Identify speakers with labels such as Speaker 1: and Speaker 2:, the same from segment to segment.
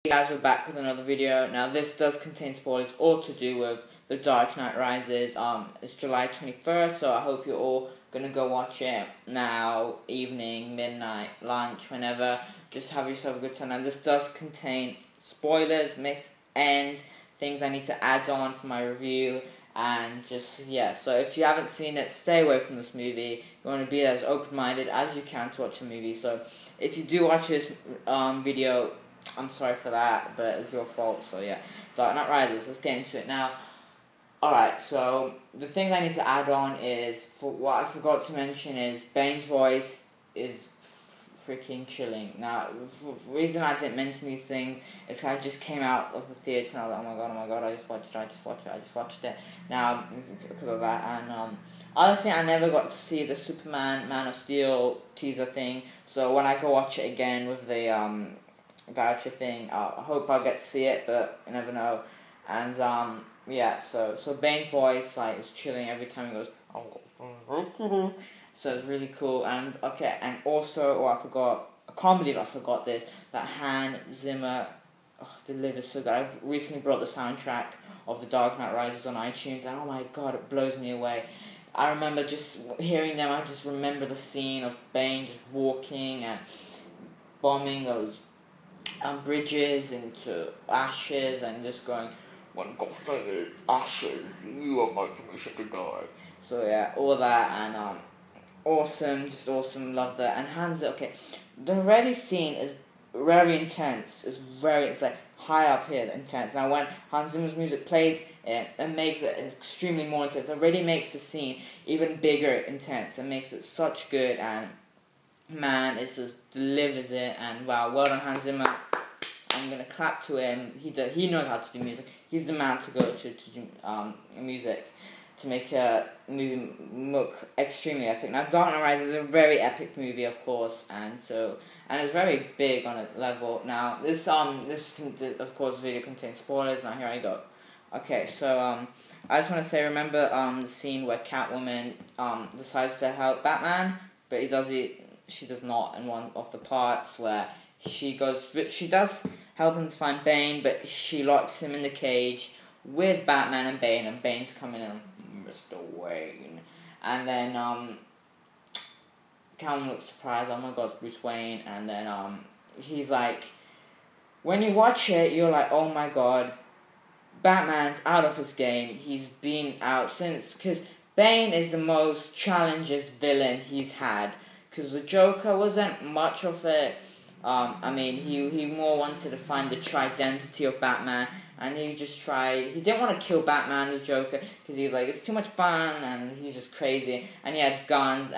Speaker 1: Hey guys, we're back with another video. Now this does contain spoilers all to do with The Dark Knight Rises. It's July 21st, so I hope you're all gonna go watch it now, evening, midnight, lunch, whenever. Just have yourself a good time. Now this does contain spoilers, mixed ends, things I need to add on for my review, and just, yeah. So if you haven't seen it, stay away from this movie. You want to be as open-minded as you can to watch the movie. So if you do watch this video, I'm sorry for that, but it's your fault, so yeah. Dark Knight Rises, let's get into it now. Alright, so the thing I need to add on is, what I forgot to mention is, Bane's voice is freaking chilling. Now, the reason I didn't mention these things is because I just came out of the theatre and I was like, oh my god, I just watched it. Now, because of that, and other thing, I never got to see the Superman, Man of Steel teaser thing, so when I go watch it again with the, voucher thing, I hope I'll get to see it, but you never know. And yeah, so Bane's voice like is chilling every time he goes, so it's really cool. And okay, and also, I can't believe I forgot this, that Hans Zimmer delivers so good. I recently brought the soundtrack of The Dark Knight Rises on iTunes, and oh my god, it blows me away. I remember just hearing them, I just remember the scene of Bane just walking and bombing those bridges into ashes and just going, when God is ashes, you are my permission to die. So yeah, all that, and awesome, just awesome, love that. And okay, the ready scene is very intense, it's like high up here, intense. Now when Hans Zimmer's music plays, it makes it extremely more intense. It already makes the scene even bigger, intense. It makes it such good, and man, it just delivers it, and wow, well done Hans Zimmer. I'm gonna clap to him. He knows how to do music. He's the man to go to do music to make a movie look extremely epic. Now, Dark Knight Rises is a very epic movie, of course, and it's very big on a level. Now, this of course video contains spoilers. Now here I go. Okay, so I just want to say, remember the scene where Catwoman decides to help Batman, but she does not in one of the parts where she does help him to find Bane, but she locks him in the cage with Batman and Bane's coming in, Mr. Wayne. And then, Catwoman looks surprised, oh my god, it's Bruce Wayne, and then, he's like, when you watch it, you're like, oh my god, Batman's out of his game, he's been out because Bane is the most challenging villain he's had, because the Joker wasn't much of it. He more wanted to find the true identity of Batman, and he didn't want to kill Batman, the Joker, because he was like, it's too much fun, and he's just crazy, and he had guns,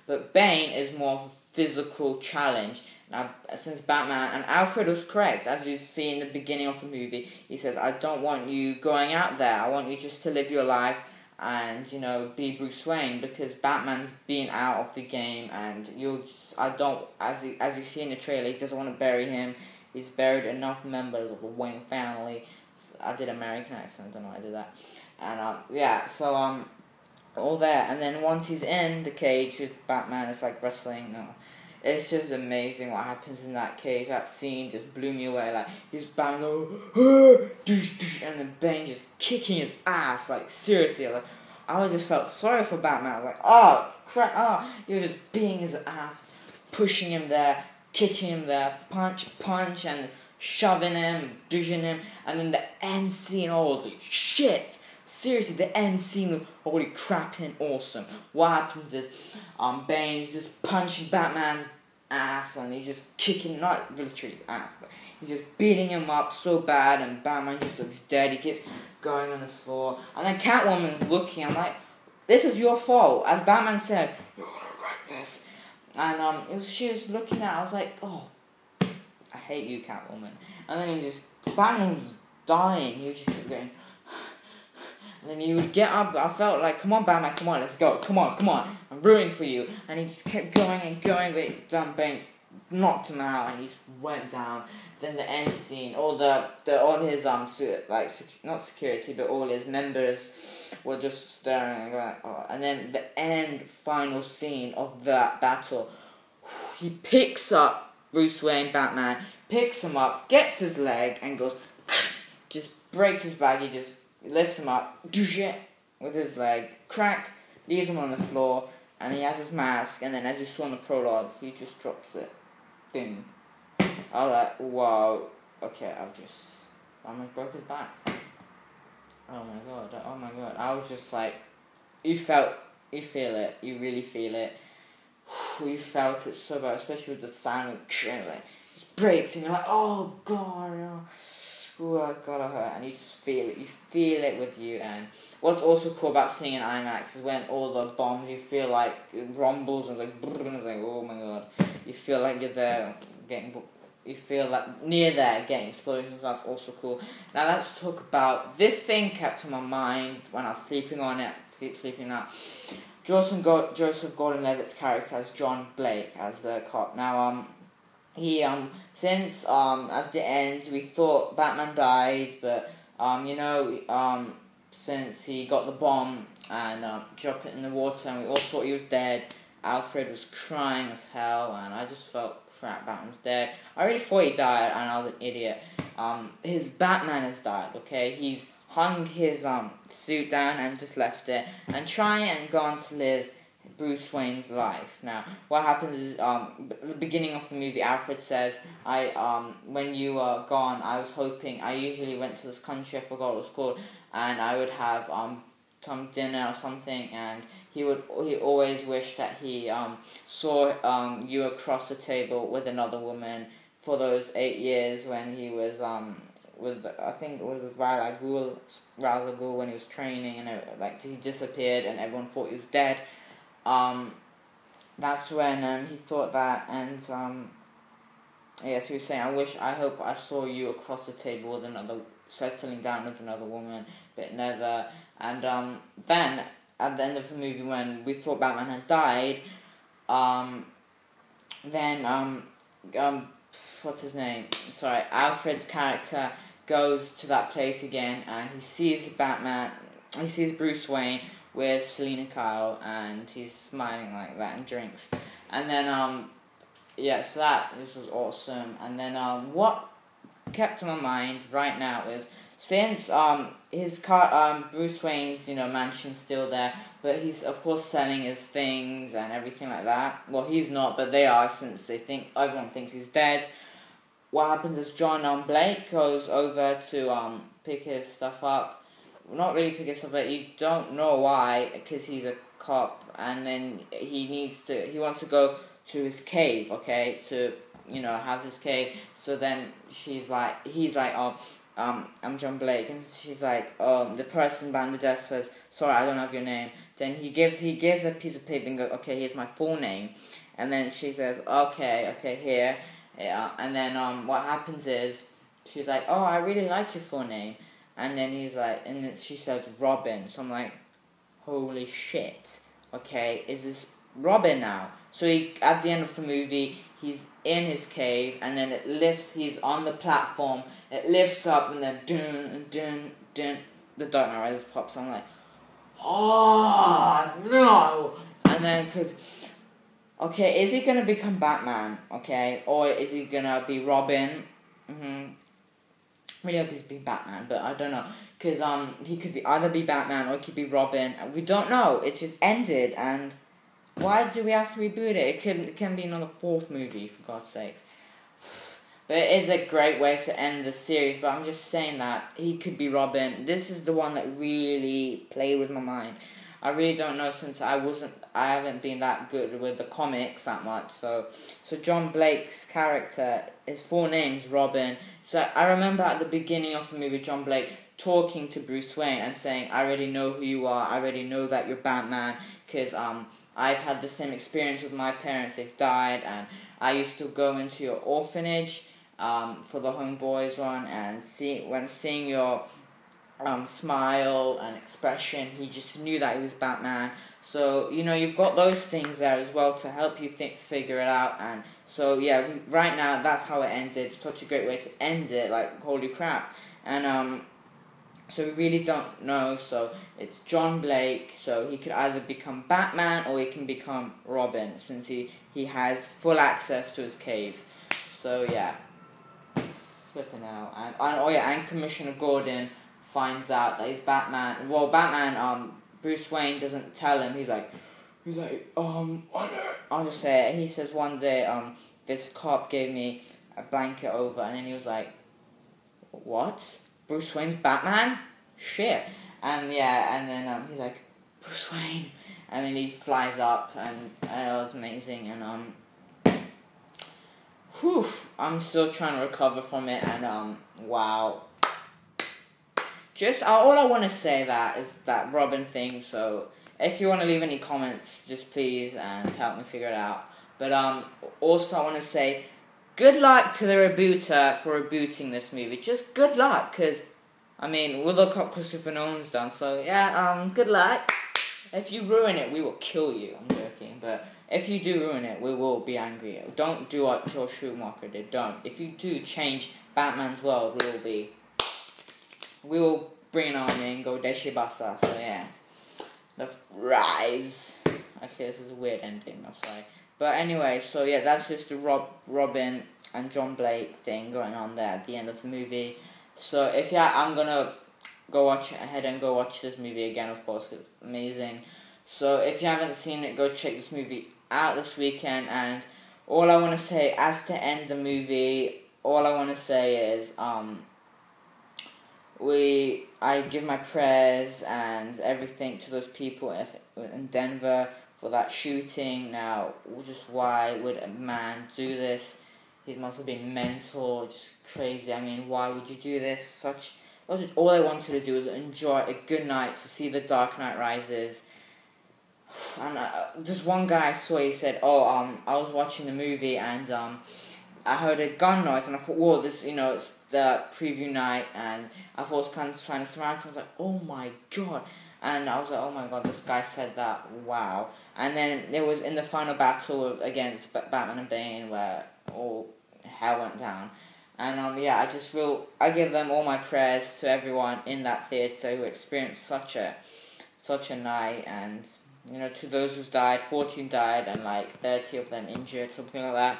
Speaker 1: but Bane is more of a physical challenge. Now, since Batman, and Alfred was correct, as you see in the beginning of the movie, he says, I don't want you going out there, I want you just to live your life, and be Bruce Wayne, because Batman's been out of the game, and as you see in the trailer, he doesn't want to bury him. He's buried enough members of the Wayne family. I did American accent, I don't know why I did that. And yeah, so all that, and then once he's in the cage with Batman, it's like wrestling. No, it's just amazing what happens in that cage. That scene just blew me away. Like, he's Batman, and then Bane just kicking his ass. Like, seriously, like, I just felt sorry for Batman. I was like, oh crap, he was just beating his ass, pushing him there, kicking him there, punch, and shoving him, douching him, and then the end scene, holy shit. Seriously, the end scene, holy crap, and awesome. What happens is, Bane's just punching Batman's ass, and he's just kicking, not literally his ass, but he's just beating him up so bad, and Batman just looks dead. He keeps going on the floor, and then Catwoman's looking. I'm like, this is your fault. As Batman said, you're gonna wreck this. And she was looking at it, I was like, oh, I hate you, Catwoman. And then Batman was dying. He just kept going. And then he would get up. I felt like, come on, Batman, come on, let's go. Come on, I'm rooting for you. And he just kept going and going, but Bane knocked him out, and he just went down. Then the end scene, all his not security, but all his members were just staring and going, oh. And then the final scene of that battle, he picks up Bruce Wayne, Batman, picks him up, gets his leg, and goes, just breaks his back. He just lifts him up, with his leg, crack, leaves him on the floor, and he has his mask, and then as you saw in the prologue, he just drops it. Ding. I was like, wow, okay, I almost broke his back. Oh my god, I was just like, you feel it, you really feel it. You felt it so bad, especially with the sound, like, just breaks, and you're like, oh god, oh god, it hurt, and you just feel it with you. And what's also cool about seeing in IMAX is when all the bombs, you feel like it rumbles, and it's like, oh my god, you feel like you're there, you feel like near there, getting explosions. That's also cool. Now let's talk about this thing kept on my mind when I was sleeping on it, sleeping now. Joseph Gordon-Levitt's character as John Blake as the cop. Now, he since at the end we thought Batman died, but since he got the bomb and dropped it in the water, and we all thought he was dead. Alfred was crying as hell, and I just felt crap. Batman's dead. I really thought he died, and I was an idiot. His Batman has died. Okay, he's hung his suit down and just left it, and trying and gone to live Bruce Wayne's life. Now, what happens is, at the beginning of the movie, Alfred says, when you were gone, I was hoping, I usually went to this country, I forgot what it was called, and I would have, some dinner or something, and he always wished that he, saw, you across the table with another woman for those 8 years when he was, I think it was with Ra's al Ghul when he was training, and he disappeared and everyone thought he was dead. That's when he thought that, and yes, he was saying, I hope I saw you across the table with settling down with another woman, but never. And then at the end of the movie, when we thought Batman had died, what's his name? Sorry, Alfred's character goes to that place again, and he sees Bruce Wayne with Selina Kyle, and he's smiling like that and drinks. And then, so this was awesome. And then, what kept on my mind right now is, since, his Bruce Wayne's, mansion's still there, but he's, of course, selling his things and everything like that. Well, he's not, but they are, since everyone thinks he's dead. What happens is John Blake goes over to pick his stuff up. Not really pick his stuff up, you don't know why, because he's a cop, and then he wants to go to his cave, okay, to, have his cave. So then he's like, I'm John Blake, and she's like, the person behind the desk says, sorry, I don't have your name. Then he gives a piece of paper and goes, okay, here's my full name. And then she says, okay, here. Yeah, and then what happens is, she's like, oh, I really like your full name. And then he's like, and then she says Robin. So I'm like, holy shit. Okay, is this Robin now? So at the end of the movie, he's in his cave, and then he's on the platform, it lifts up, and then the Dark Knight Rises pops. I'm like, oh, no. And then, okay, is he gonna become Batman, okay, or is he gonna be Robin? Really hope he's be Batman, but I don't know, because he could either be Batman or he could be Robin. We don't know. It's just ended, and why do we have to reboot it? It can be another 4th movie, for God's sakes. But it is a great way to end the series. But I'm just saying that he could be Robin. This is the one that really played with my mind. I really don't know, since I haven't been that good with the comics that much. So John Blake's character, his full name's Robin. So I remember at the beginning of the movie, John Blake talking to Bruce Wayne and saying, I already know who you are, I already know that you're Batman, because I've had the same experience with my parents, they've died, and I used to go into your orphanage for the Homeboys one, and seeing your smile and expression, he just knew that he was Batman. So, you've got those things there as well to help you figure it out. And so, yeah, right now, that's how it ended. Such a great way to end it, like, holy crap. And, so we really don't know. So, it's John Blake, so he could either become Batman or he can become Robin, since he has full access to his cave. So yeah, flipping out, and oh yeah, and Commissioner Gordon finds out that he's Batman. Well, Batman, Bruce Wayne doesn't tell him. He's like, I'll just say it. He says one day, this cop gave me a blanket over, and then he was like, what? Bruce Wayne's Batman? Shit. And yeah, and then he's like, Bruce Wayne, and then he flies up, and it was amazing, and whew, I'm still trying to recover from it, and wow. Just all I want to say that is that Robin thing. So if you want to leave any comments, just please and help me figure it out. But also I want to say good luck to the rebooter for rebooting this movie. Just good luck, because I mean, we'll look up Christopher Nolan's done. So yeah, good luck. If you ruin it, we will kill you. I'm joking, but if you do ruin it, we will be angry. Don't do what Joel Schumacher did. Don't. If you do change Batman's world, we will bring an army and go Deshibasa. So yeah, the rise. Actually, this is a weird ending. I'm sorry, but anyway, so yeah, that's just the Robin and John Blake thing going on there at the end of the movie. So if I'm gonna go ahead and go watch this movie again, of course, because it's amazing. So if you haven't seen it, go check this movie out this weekend. And all I want to say, as to end the movie, all I want to say is, I give my prayers and everything to those people in Denver for that shooting. Now, just why would a man do this? He must have been mental, just crazy. I mean, why would you do this? All I wanted to do was enjoy a good night, to see The Dark Knight Rises. And just one guy I saw, he said, I was watching the movie and I heard a gun noise, and I thought, whoa, this, it's the preview night, and I thought it was kind of trying to surround, so I was like, oh my god, and I was like, oh my god, this guy said that, wow. And then it was in the final battle against Batman and Bane, where all hell went down, and I give them all my prayers to everyone in that theatre who experienced such a night, and, to those who died, 14 died, and like 30 of them injured, something like that.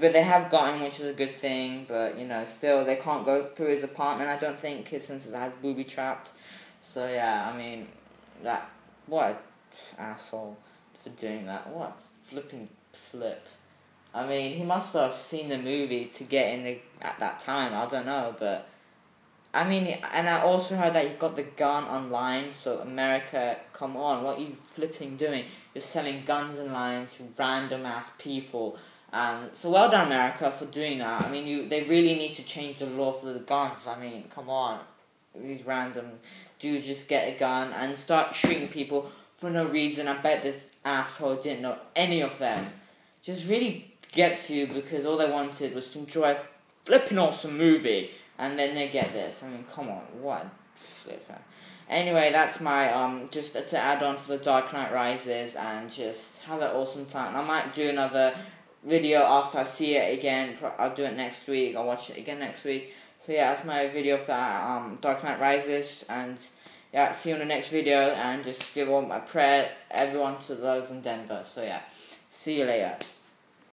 Speaker 1: But they have got him, which is a good thing, but, still, they can't go through his apartment, I don't think, since it has booby-trapped. So, yeah, I mean, what an asshole for doing that. What a flipping flip. I mean, he must have seen the movie to get in at that time, I don't know, but, I mean, and I also heard that you got the gun online, so America, come on, what are you flipping doing? You're selling guns online to random-ass people. So well done, America, for doing that. I mean, they really need to change the law for the guns. I mean, come on. These random dudes just get a gun and start shooting people for no reason. I bet this asshole didn't know any of them. Just really gets you, because all they wanted was to enjoy a flipping awesome movie. And then they get this. I mean, come on. What flip. Anyway, that's my, just to add on for The Dark Knight Rises, and just have an awesome time. I might do another video after I see it again. I'll do it next week. I'll watch it again next week. So yeah, that's my video of that Dark Knight Rises, and yeah, see you in the next video, and just give all my prayer everyone to those in Denver. So yeah, see you later.